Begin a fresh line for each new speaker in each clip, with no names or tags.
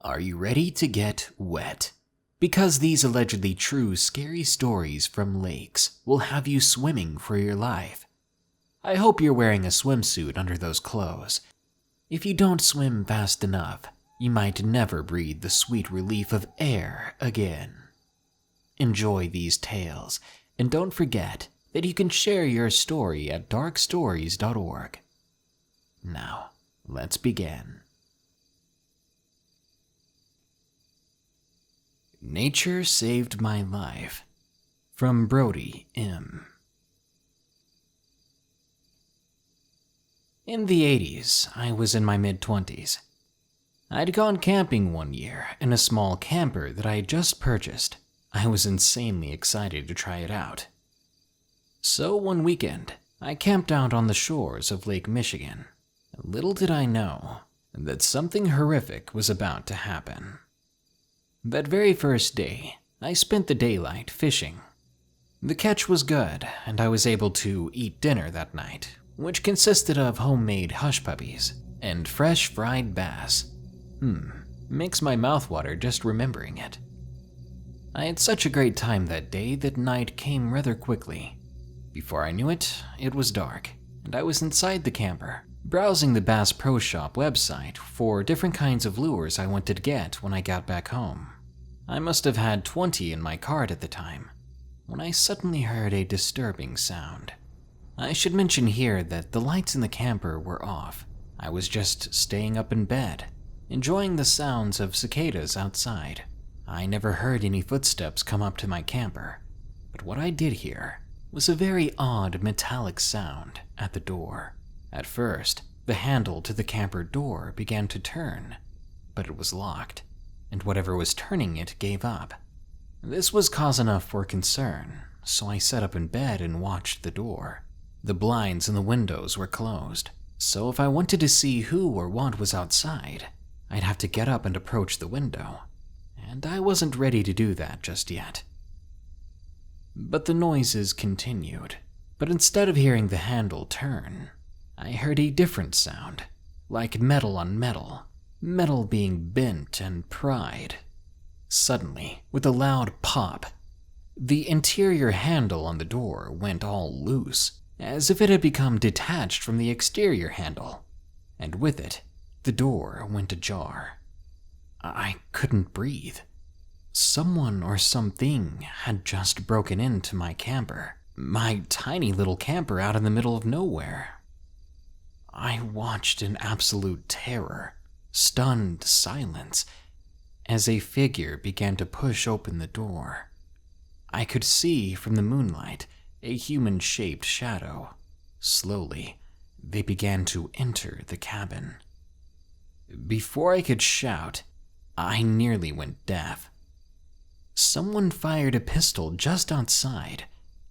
Are you ready to get wet? Because these allegedly true scary stories from lakes will have you swimming for your life. I hope you're wearing a swimsuit under those clothes. If you don't swim fast enough, you might never breathe the sweet relief of air again. Enjoy these tales, and don't forget that you can share your story at darkstories.org. Now, let's begin. Nature Saved My Life, from Brody M. In the 80s, I was in my mid-20s. I'd gone camping one year in a small camper that I had just purchased. I was insanely excited to try it out. So one weekend, I camped out on the shores of Lake Michigan. Little did I know that something horrific was about to happen. That very first day, I spent the daylight fishing. The catch was good, and I was able to eat dinner that night, which consisted of homemade hush puppies and fresh fried bass. Makes my mouth water just remembering it. I had such a great time that day that night came rather quickly. Before I knew it, it was dark, and I was inside the camper, browsing the Bass Pro Shop website for different kinds of lures I wanted to get when I got back home. I must have had 20 in my cart at the time, when I suddenly heard a disturbing sound. I should mention here that the lights in the camper were off. I was just staying up in bed, enjoying the sounds of cicadas outside. I never heard any footsteps come up to my camper, but what I did hear was a very odd metallic sound at the door. At first, the handle to the camper door began to turn, but it was locked, and whatever was turning it gave up. This was cause enough for concern, so I sat up in bed and watched the door. The blinds in the windows were closed, so if I wanted to see who or what was outside, I'd have to get up and approach the window, and I wasn't ready to do that just yet. But the noises continued, but instead of hearing the handle turn, I heard a different sound, like metal on metal, metal being bent and pried. Suddenly, with a loud pop, the interior handle on the door went all loose, as if it had become detached from the exterior handle, and with it, the door went ajar. I couldn't breathe. Someone or something had just broken into my camper, my tiny little camper out in the middle of nowhere. I watched in absolute terror, stunned silence, as a figure began to push open the door. I could see from the moonlight a human-shaped shadow. Slowly, they began to enter the cabin. Before I could shout, I nearly went deaf. Someone fired a pistol just outside.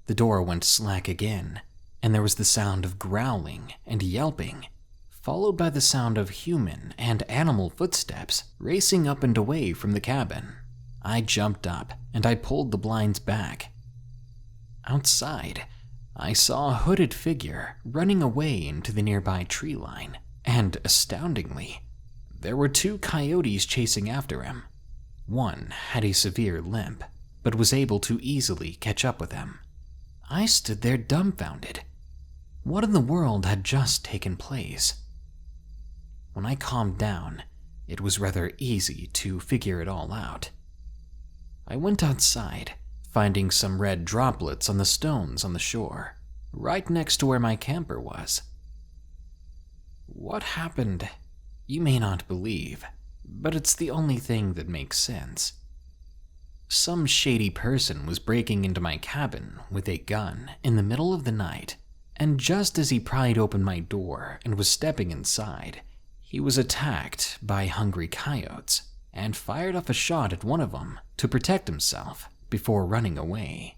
The door went slack again, and there was the sound of growling and yelping, followed by the sound of human and animal footsteps racing up and away from the cabin. I jumped up and I pulled the blinds back. Outside, I saw a hooded figure running away into the nearby tree line, and astoundingly, there were 2 coyotes chasing after him. One had a severe limp, but was able to easily catch up with him. I stood there dumbfounded. What in the world had just taken place? When I calmed down, it was rather easy to figure it all out. I went outside, finding some red droplets on the stones on the shore, right next to where my camper was. What happened? You may not believe, but it's the only thing that makes sense. Some shady person was breaking into my cabin with a gun in the middle of the night, and just as he pried open my door and was stepping inside, he was attacked by hungry coyotes and fired off a shot at one of them to protect himself before running away.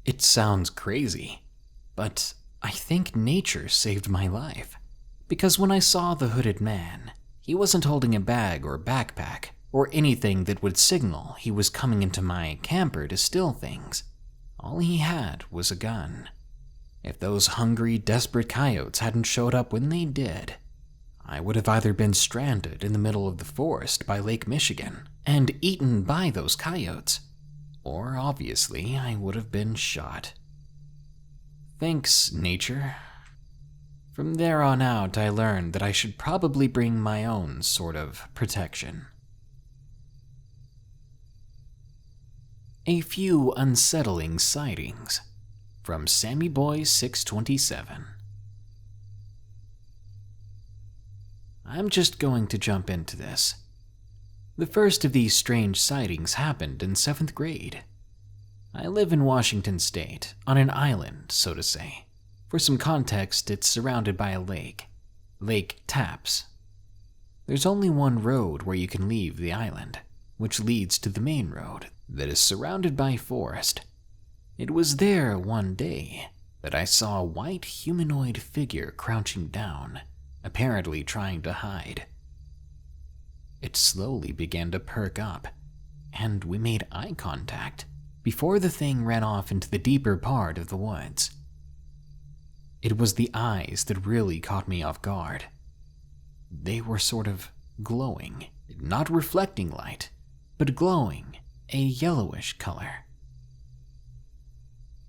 It sounds crazy, but I think nature saved my life, because when I saw the hooded man, he wasn't holding a bag or backpack or anything that would signal he was coming into my camper to steal things. All he had was a gun. If those hungry, desperate coyotes hadn't showed up when they did, I would have either been stranded in the middle of the forest by Lake Michigan and eaten by those coyotes, or obviously I would have been shot. Thanks, nature. From there on out, I learned that I should probably bring my own sort of protection. A Few Unsettling Sightings from Sammy Boy 627. I'm just going to jump into this. The first of these strange sightings happened in 7th grade. I live in Washington State, on an island, so to say. For some context, it's surrounded by a lake. Lake Tapps. There's only one road where you can leave the island, which leads to the main road that is surrounded by forest. It was there one day that I saw a white humanoid figure crouching down, apparently trying to hide. It slowly began to perk up, and we made eye contact before the thing ran off into the deeper part of the woods. It was the eyes that really caught me off guard. They were sort of glowing, not reflecting light, but glowing, a yellowish color.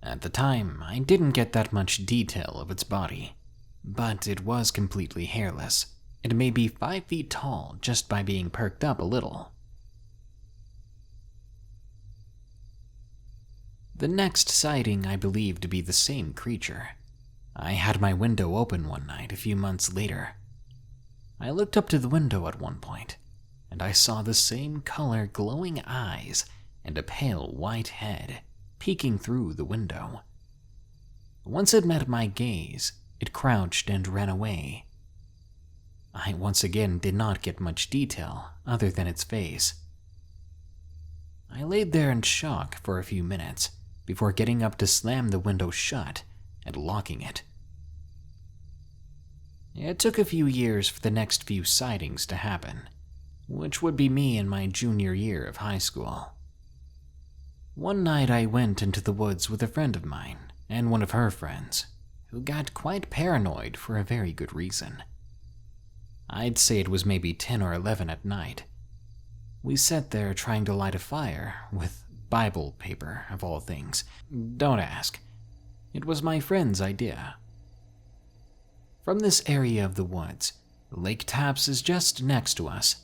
At the time, I didn't get that much detail of its body, but it was completely hairless and maybe 5 feet tall just by being perked up a little. The next sighting I believe to be the same creature. I had my window open one night a few months later. I looked up to the window at one point, and I saw the same color glowing eyes and a pale white head peeking through the window. Once it met my gaze, it crouched and ran away. I once again did not get much detail other than its face. I laid there in shock for a few minutes before getting up to slam the window shut and locking it. It took a few years for the next few sightings to happen, which would be me in my junior year of high school. One night I went into the woods with a friend of mine and one of her friends, who got quite paranoid for a very good reason. I'd say it was maybe 10 or 11 at night. We sat there trying to light a fire with Bible paper, of all things. Don't ask. It was my friend's idea. From this area of the woods, Lake Tapps is just next to us.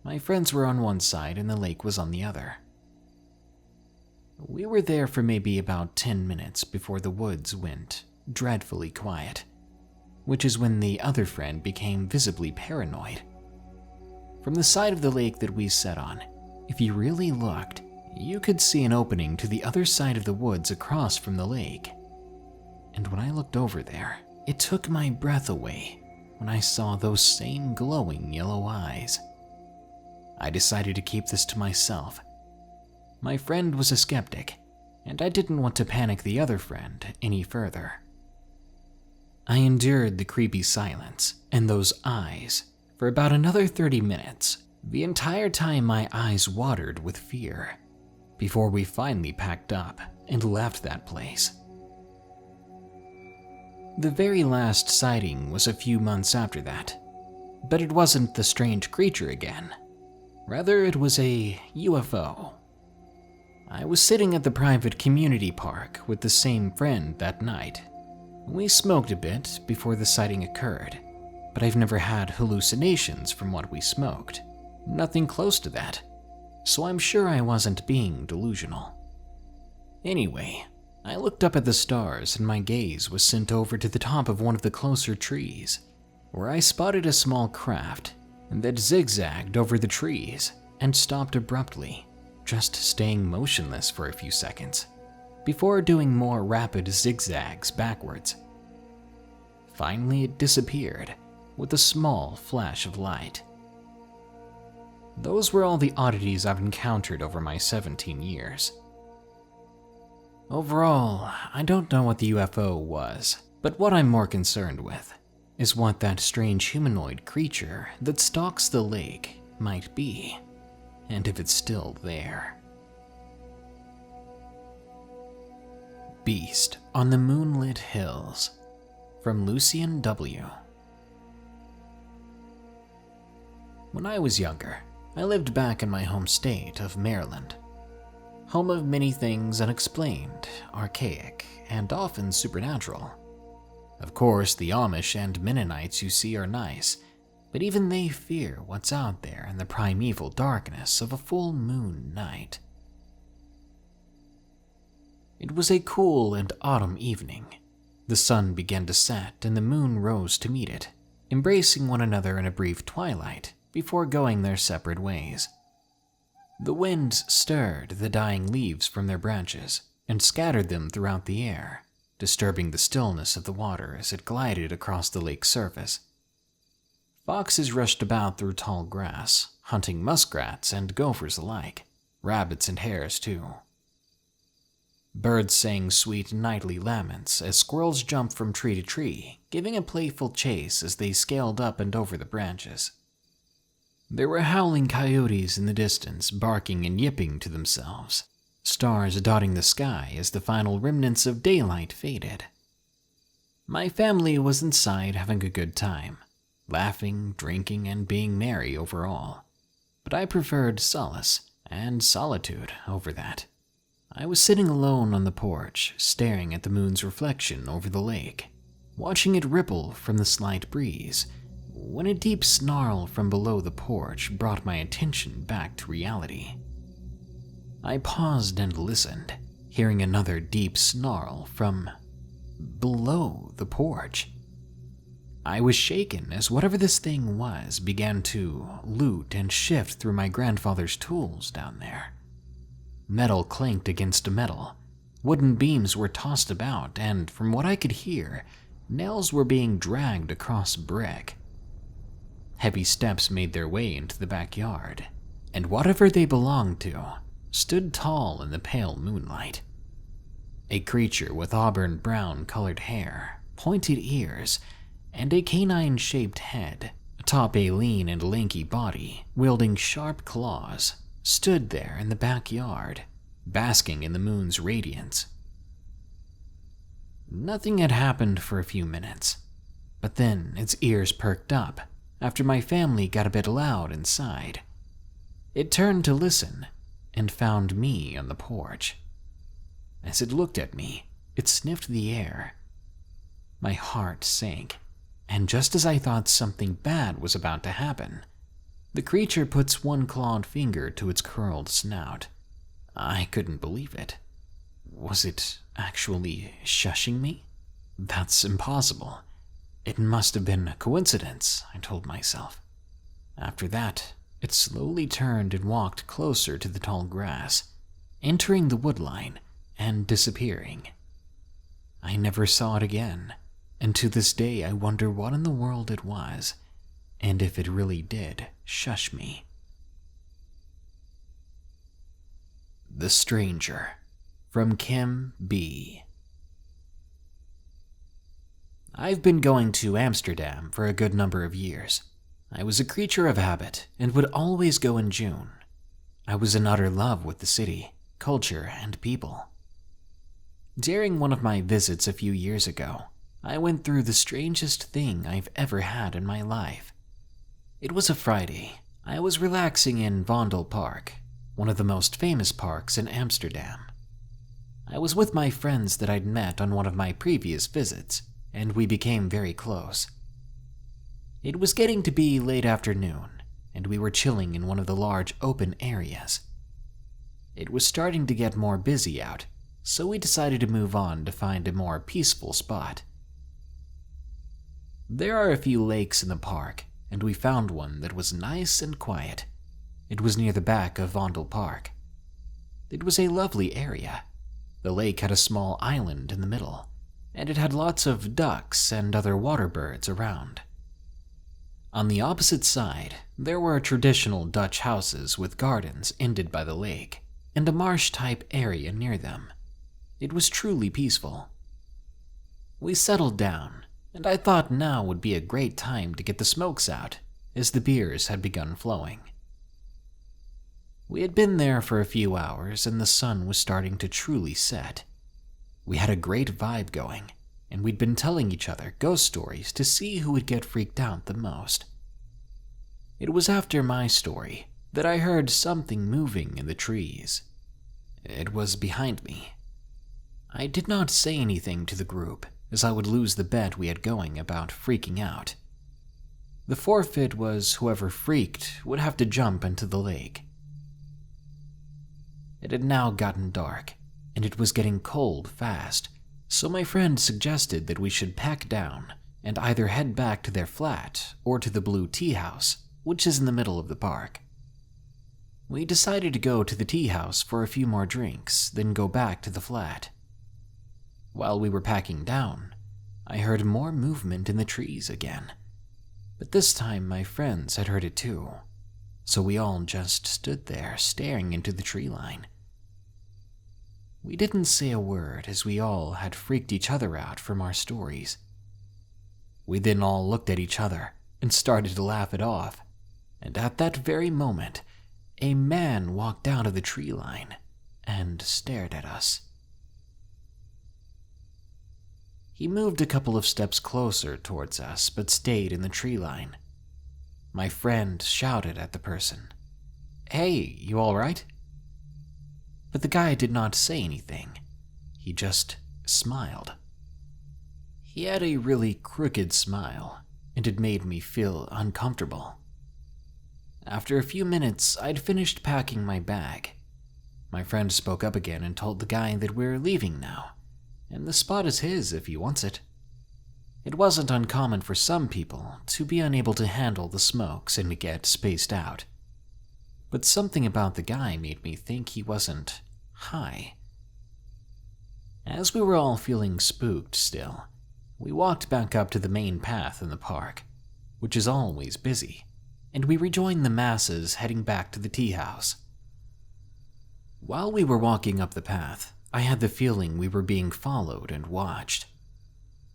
My friends were on one side and the lake was on the other. We were there for maybe about 10 minutes before the woods went dreadfully quiet, which is when the other friend became visibly paranoid. From the side of the lake that we sat on, if you really looked, you could see an opening to the other side of the woods across from the lake. And when I looked over there, it took my breath away when I saw those same glowing yellow eyes. I decided to keep this to myself. My friend was a skeptic, and I didn't want to panic the other friend any further. I endured the creepy silence and those eyes for about another 30 minutes, the entire time my eyes watered with fear, before we finally packed up and left that place. The very last sighting was a few months after that, but it wasn't the strange creature again. Rather, it was a UFO. I was sitting at the private community park with the same friend that night. We smoked a bit before the sighting occurred, but I've never had hallucinations from what we smoked. Nothing close to that, so I'm sure I wasn't being delusional. Anyway, I looked up at the stars and my gaze was sent over to the top of one of the closer trees, where I spotted a small craft that zigzagged over the trees and stopped abruptly, just staying motionless for a few seconds, before doing more rapid zigzags backwards. Finally, it disappeared with a small flash of light. Those were all the oddities I've encountered over my 17 years. Overall, I don't know what the UFO was, but what I'm more concerned with is what that strange humanoid creature that stalks the lake might be, and if it's still there. Beast on the Moonlit Hills from Lucian W. When I was younger, I lived back in my home state of Maryland, home of many things unexplained, archaic, and often supernatural. Of course, the Amish and Mennonites you see are nice, but even they fear what's out there in the primeval darkness of a full moon night. It was a cool and autumn evening. The sun began to set and the moon rose to meet it, embracing one another in a brief twilight before going their separate ways. The winds stirred the dying leaves from their branches and scattered them throughout the air, disturbing the stillness of the water as it glided across the lake's surface. Foxes rushed about through tall grass, hunting muskrats and gophers alike, rabbits and hares too. Birds sang sweet nightly laments as squirrels jumped from tree to tree, giving a playful chase as they scaled up and over the branches. There were howling coyotes in the distance, barking and yipping to themselves, stars dotting the sky as the final remnants of daylight faded. My family was inside having a good time, laughing, drinking, and being merry overall, but I preferred solace and solitude over that. I was sitting alone on the porch, staring at the moon's reflection over the lake, watching it ripple from the slight breeze, when a deep snarl from below the porch brought my attention back to reality. I paused and listened, hearing another deep snarl from below the porch. I was shaken as whatever this thing was began to loot and shift through my grandfather's tools down there. Metal clanked against metal, wooden beams were tossed about, and from what I could hear, nails were being dragged across brick. Heavy steps made their way into the backyard, and whatever they belonged to stood tall in the pale moonlight. A creature with auburn brown colored hair, pointed ears, and a canine-shaped head, atop a lean and lanky body, wielding sharp claws, stood there in the backyard, basking in the moon's radiance. Nothing had happened for a few minutes, but then its ears perked up after my family got a bit loud inside. It turned to listen and found me on the porch. As it looked at me, it sniffed the air. My heart sank, and just as I thought something bad was about to happen, the creature puts one clawed finger to its curled snout. I couldn't believe it. Was it actually shushing me? That's impossible. It must have been a coincidence, I told myself. After that, it slowly turned and walked closer to the tall grass, entering the woodline and disappearing. I never saw it again, and to this day I wonder what in the world it was, and if it really did shush me. The Stranger, from Kim B. I've been going to Amsterdam for a good number of years. I was a creature of habit and would always go in June. I was in utter love with the city, culture, and people. During one of my visits a few years ago, I went through the strangest thing I've ever had in my life. It was a Friday. I was relaxing in Vondel Park, one of the most famous parks in Amsterdam. I was with my friends that I'd met on one of my previous visits, and we became very close. It was getting to be late afternoon, and we were chilling in one of the large open areas. It was starting to get more busy out, so we decided to move on to find a more peaceful spot. There are a few lakes in the park, and we found one that was nice and quiet. It was near the back of Vondel Park. It was a lovely area. The lake had a small island in the middle, and it had lots of ducks and other water birds around. On the opposite side, there were traditional Dutch houses with gardens ended by the lake, and a marsh-type area near them. It was truly peaceful. We settled down, and I thought now would be a great time to get the smokes out, as the beers had begun flowing. We had been there for a few hours, and the sun was starting to truly set. We had a great vibe going, and we'd been telling each other ghost stories to see who would get freaked out the most. It was after my story that I heard something moving in the trees. It was behind me. I did not say anything to the group, as I would lose the bet we had going about freaking out. The forfeit was whoever freaked would have to jump into the lake. It had now gotten dark, and it was getting cold fast, so my friend suggested that we should pack down and either head back to their flat or to the Blue Tea House, which is in the middle of the park. We decided to go to the tea house for a few more drinks, then go back to the flat. While we were packing down, I heard more movement in the trees again, but this time my friends had heard it too, so we all just stood there staring into the tree line. We didn't say a word as we all had freaked each other out from our stories. We then all looked at each other and started to laugh it off, and at that very moment, a man walked out of the tree line and stared at us. He moved a couple of steps closer towards us, but stayed in the tree line. My friend shouted at the person, "Hey, you all right?" But the guy did not say anything. He just smiled. He had a really crooked smile, and it made me feel uncomfortable. After a few minutes, I'd finished packing my bag. My friend spoke up again and told the guy that we're leaving now, and the spot is his if he wants it. It wasn't uncommon for some people to be unable to handle the smokes and to get spaced out. But something about the guy made me think he wasn't high. As we were all feeling spooked still, we walked back up to the main path in the park, which is always busy, and we rejoined the masses heading back to the tea house. While we were walking up the path, I had the feeling we were being followed and watched.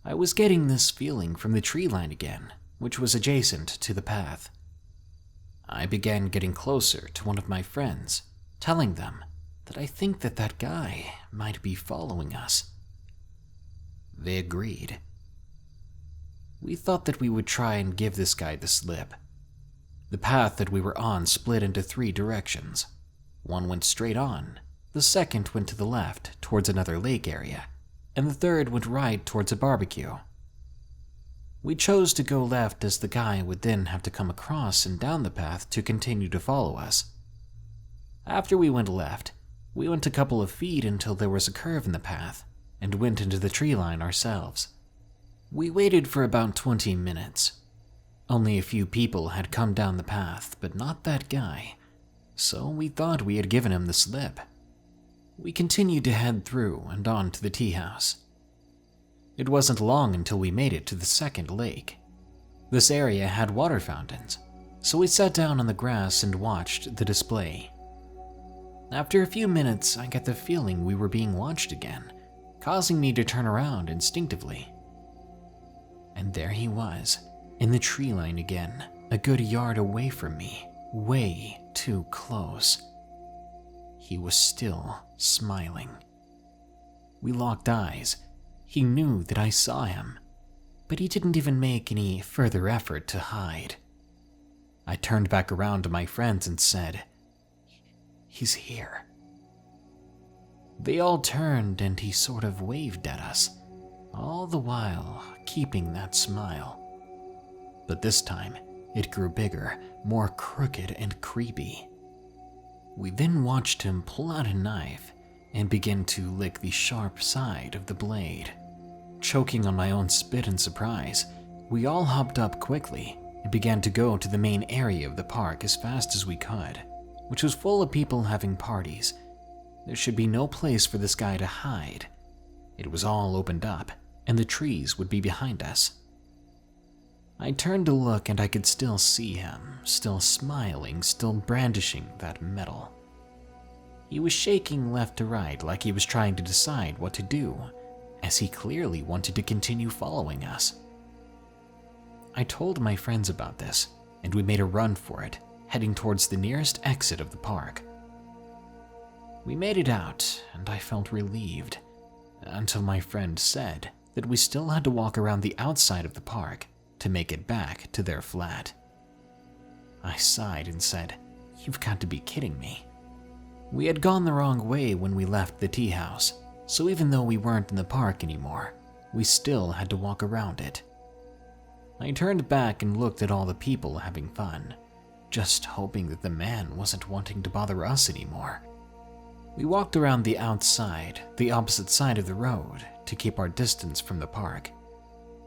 I was getting this feeling from the tree line again, which was adjacent to the path. I began getting closer to one of my friends, telling them that I think that guy might be following us. They agreed. We thought that we would try and give this guy the slip. The path that we were on split into 3 directions. One went straight on, the second went to the left towards another lake area, and the third went right towards a barbecue. We chose to go left as the guy would then have to come across and down the path to continue to follow us. After we went left, we went a couple of feet until there was a curve in the path, and went into the tree line ourselves. We waited for about 20 minutes. Only a few people had come down the path, but not that guy, so we thought we had given him the slip. We continued to head through and on to the tea house. It wasn't long until we made it to the second lake. This area had water fountains, so we sat down on the grass and watched the display. After a few minutes, I got the feeling we were being watched again, causing me to turn around instinctively. And there he was, in the tree line again, a good yard away from me, way too close. He was still smiling. We locked eyes. He knew that I saw him, but he didn't even make any further effort to hide. I turned back around to my friends and said, "He's here." They all turned and he sort of waved at us, all the while keeping that smile. But this time, it grew bigger, more crooked and creepy. We then watched him pull out a knife and begin to lick the sharp side of the blade. Choking on my own spit in surprise, we all hopped up quickly and began to go to the main area of the park as fast as we could, which was full of people having parties. There should be no place for this guy to hide. It was all opened up, and the trees would be behind us. I turned to look and I could still see him, still smiling, still brandishing that metal. He was shaking left to right like he was trying to decide what to do, as he clearly wanted to continue following us. I told my friends about this, and we made a run for it, heading towards the nearest exit of the park. We made it out, and I felt relieved, until my friend said that we still had to walk around the outside of the park to make it back to their flat. I sighed and said, "You've got to be kidding me." We had gone the wrong way when we left the tea house, so even though we weren't in the park anymore, we still had to walk around it. I turned back and looked at all the people having fun, just hoping that the man wasn't wanting to bother us anymore. We walked around the outside, the opposite side of the road, to keep our distance from the park.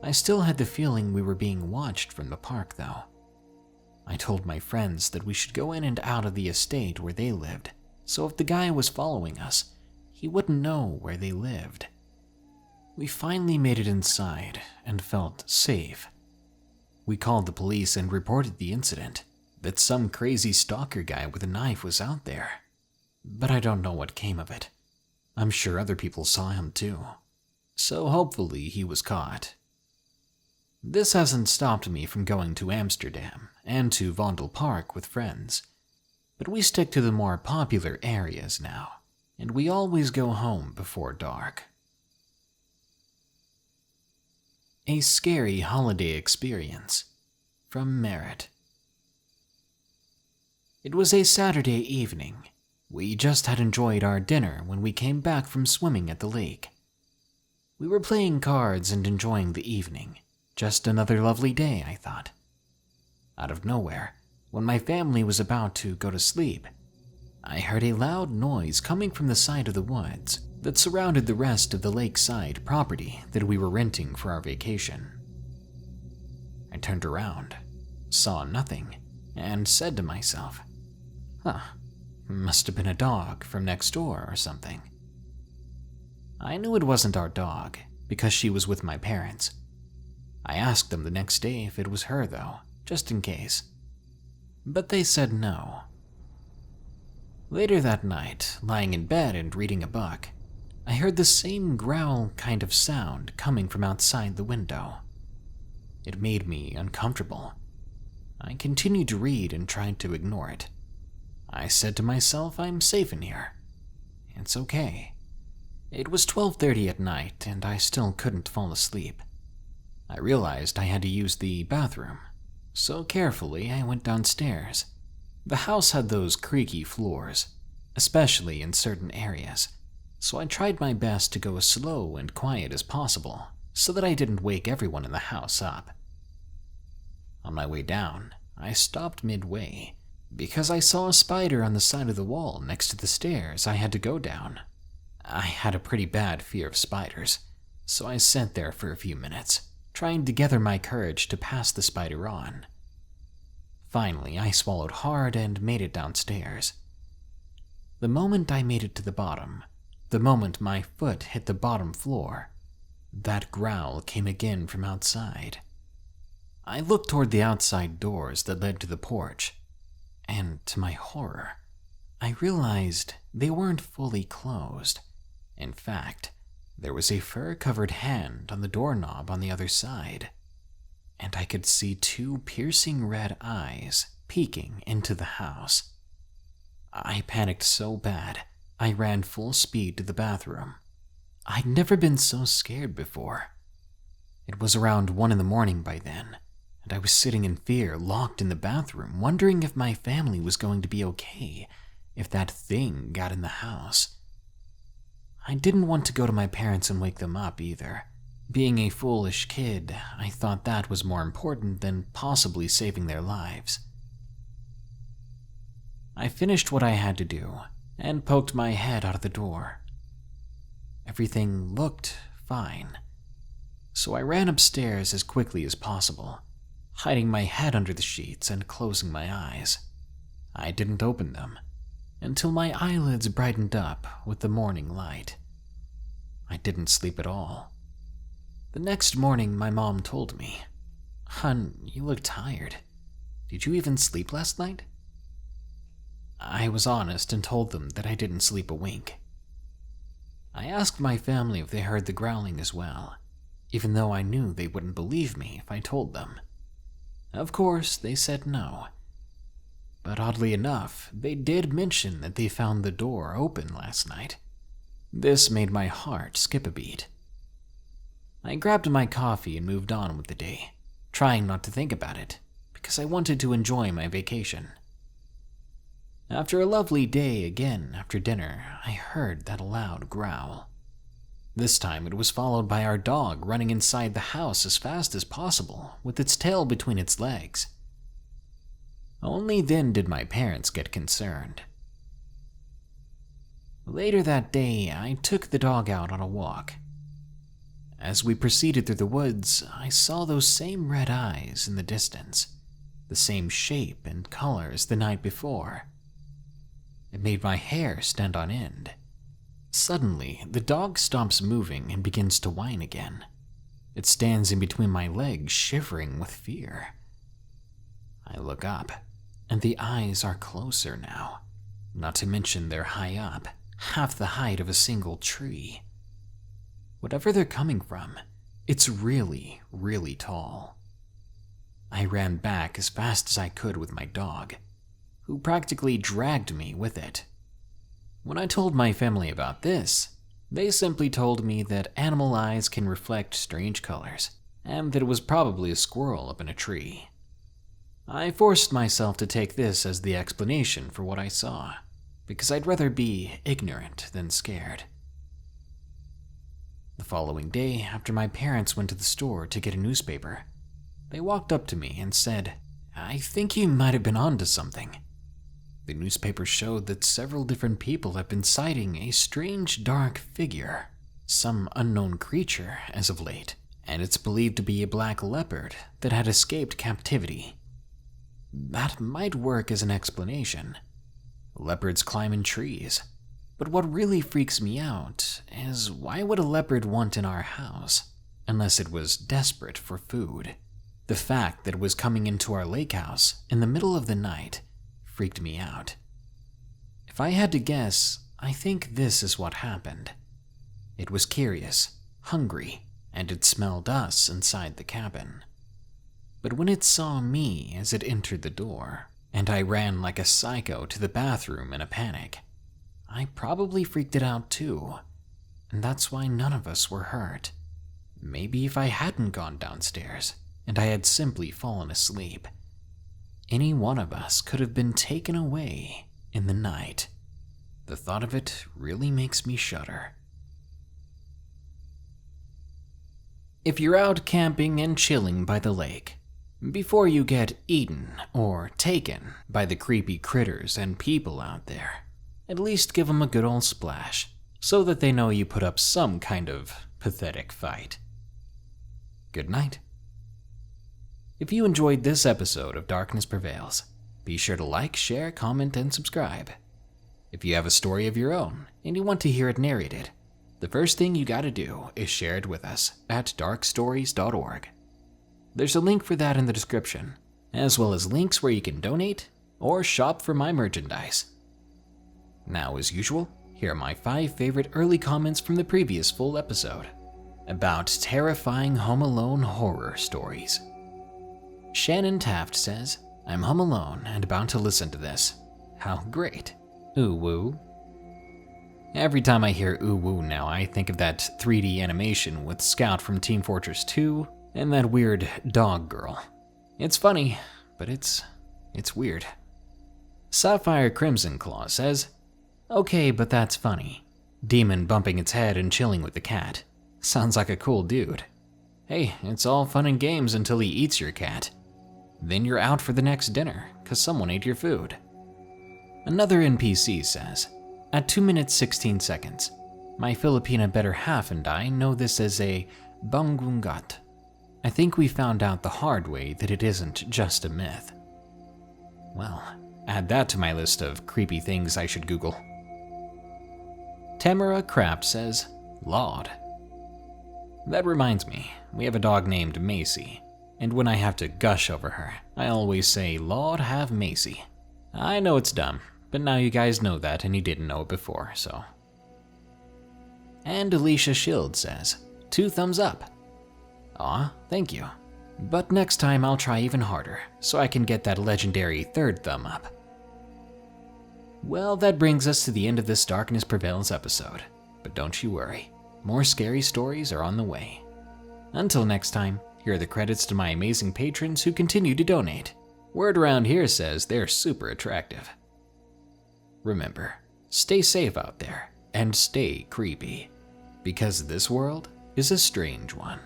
I still had the feeling we were being watched from the park, though. I told my friends that we should go in and out of the estate where they lived, so if the guy was following us, he wouldn't know where they lived. We finally made it inside and felt safe. We called the police and reported the incident, that some crazy stalker guy with a knife was out there. But I don't know what came of it. I'm sure other people saw him too. So hopefully he was caught. This hasn't stopped me from going to Amsterdam and to Vondel Park with friends, but we stick to the more popular areas now, and we always go home before dark. A scary holiday experience from Marit. It was a Saturday evening. We just had enjoyed our dinner when we came back from swimming at the lake. We were playing cards and enjoying the evening. Just another lovely day, I thought. Out of nowhere, when my family was about to go to sleep, I heard a loud noise coming from the side of the woods that surrounded the rest of the Lakeside property that we were renting for our vacation. I turned around, saw nothing, and said to myself, must have been a dog from next door or something. I knew it wasn't our dog because she was with my parents. I asked them the next day if it was her though, just in case. But they said no. Later that night, lying in bed and reading a book, I heard the same growl kind of sound coming from outside the window. It made me uncomfortable. I continued to read and tried to ignore it. I said to myself, I'm safe in here. It's okay. It was 12:30 at night and I still couldn't fall asleep. I realized I had to use the bathroom, so carefully I went downstairs. The house had those creaky floors, especially in certain areas, so I tried my best to go as slow and quiet as possible so that I didn't wake everyone in the house up. On my way down, I stopped midway because I saw a spider on the side of the wall next to the stairs I had to go down. I had a pretty bad fear of spiders, so I sat there for a few minutes, trying to gather my courage to pass the spider on. Finally, I swallowed hard and made it downstairs. The moment I made it to the bottom, the moment my foot hit the bottom floor, that growl came again from outside. I looked toward the outside doors that led to the porch, and to my horror, I realized they weren't fully closed. In fact, there was a fur-covered hand on the doorknob on the other side, and I could see two piercing red eyes peeking into the house. I panicked so bad, I ran full speed to the bathroom. I'd never been so scared before. It was around 1 a.m. by then, and I was sitting in fear, locked in the bathroom, wondering if my family was going to be okay if that thing got in the house. I didn't want to go to my parents and wake them up either. Being a foolish kid, I thought that was more important than possibly saving their lives. I finished what I had to do and poked my head out of the door. Everything looked fine, so I ran upstairs as quickly as possible, hiding my head under the sheets and closing my eyes. I didn't open them until my eyelids brightened up with the morning light. I didn't sleep at all. The next morning, my mom told me, "Hun, you look tired. Did you even sleep last night?" I was honest and told them that I didn't sleep a wink. I asked my family if they heard the growling as well, even though I knew they wouldn't believe me if I told them. Of course, they said no. But oddly enough, they did mention that they found the door open last night. This made my heart skip a beat. I grabbed my coffee and moved on with the day, trying not to think about it, because I wanted to enjoy my vacation. After a lovely day again after dinner, I heard that loud growl. This time it was followed by our dog running inside the house as fast as possible with its tail between its legs. Only then did my parents get concerned. Later that day, I took the dog out on a walk. As we proceeded through the woods, I saw those same red eyes in the distance, the same shape and color as the night before. It made my hair stand on end. Suddenly, the dog stops moving and begins to whine again. It stands in between my legs, shivering with fear. I look up, and the eyes are closer now, not to mention they're high up, half the height of a single tree. Whatever they're coming from, it's really, really tall. I ran back as fast as I could with my dog, who practically dragged me with it. When I told my family about this, they simply told me that animal eyes can reflect strange colors, and that it was probably a squirrel up in a tree. I forced myself to take this as the explanation for what I saw, because I'd rather be ignorant than scared. The following day, after my parents went to the store to get a newspaper, they walked up to me and said, "I think you might have been onto something." The newspaper showed that several different people have been sighting a strange dark figure, some unknown creature as of late, and it's believed to be a black leopard that had escaped captivity. That might work as an explanation. Leopards climb in trees, but what really freaks me out is why would a leopard want in our house, unless it was desperate for food? The fact that it was coming into our lake house in the middle of the night freaked me out. If I had to guess, I think this is what happened. It was curious, hungry, and it smelled us inside the cabin. But when it saw me as it entered the door, and I ran like a psycho to the bathroom in a panic, I probably freaked it out too, and that's why none of us were hurt. Maybe if I hadn't gone downstairs, and I had simply fallen asleep, any one of us could have been taken away in the night. The thought of it really makes me shudder. If you're out camping and chilling by the lake, before you get eaten or taken by the creepy critters and people out there, at least give them a good old splash, so that they know you put up some kind of pathetic fight. Good night. If you enjoyed this episode of Darkness Prevails, be sure to like, share, comment, and subscribe. If you have a story of your own and you want to hear it narrated, the first thing you gotta do is share it with us at darkstories.org. There's a link for that in the description, as well as links where you can donate or shop for my merchandise. Now, as usual, here are my 5 favorite early comments from the previous full episode about terrifying Home Alone horror stories. Shannon Taft says, "I'm home alone and about to listen to this. How great. Ooh woo." Every time I hear ooh woo now, I think of that 3D animation with Scout from Team Fortress 2 and that weird dog girl. It's funny, but it's weird. Sapphire Crimson Claw says, "Okay, but that's funny. Demon bumping its head and chilling with the cat. Sounds like a cool dude. Hey, it's all fun and games until he eats your cat. Then you're out for the next dinner, cause someone ate your food." Another NPC says, "At 2 minutes 16 seconds, my Filipina better half and I know this as a bangungat. I think we found out the hard way that it isn't just a myth." Well, add that to my list of creepy things I should Google. Tamara Craft says, "Laud." That reminds me, we have a dog named Macy, and when I have to gush over her, I always say, "Lord have Macy." I know it's dumb, but now you guys know that and you didn't know it before, so. And Alicia Shield says, 2 thumbs up. Aw, thank you. But next time I'll try even harder, so I can get that legendary 3rd thumb up. Well, that brings us to the end of this Darkness Prevails episode, but don't you worry, more scary stories are on the way. Until next time, here are the credits to my amazing patrons who continue to donate. Word around here says they're super attractive. Remember, stay safe out there and stay creepy, because this world is a strange one.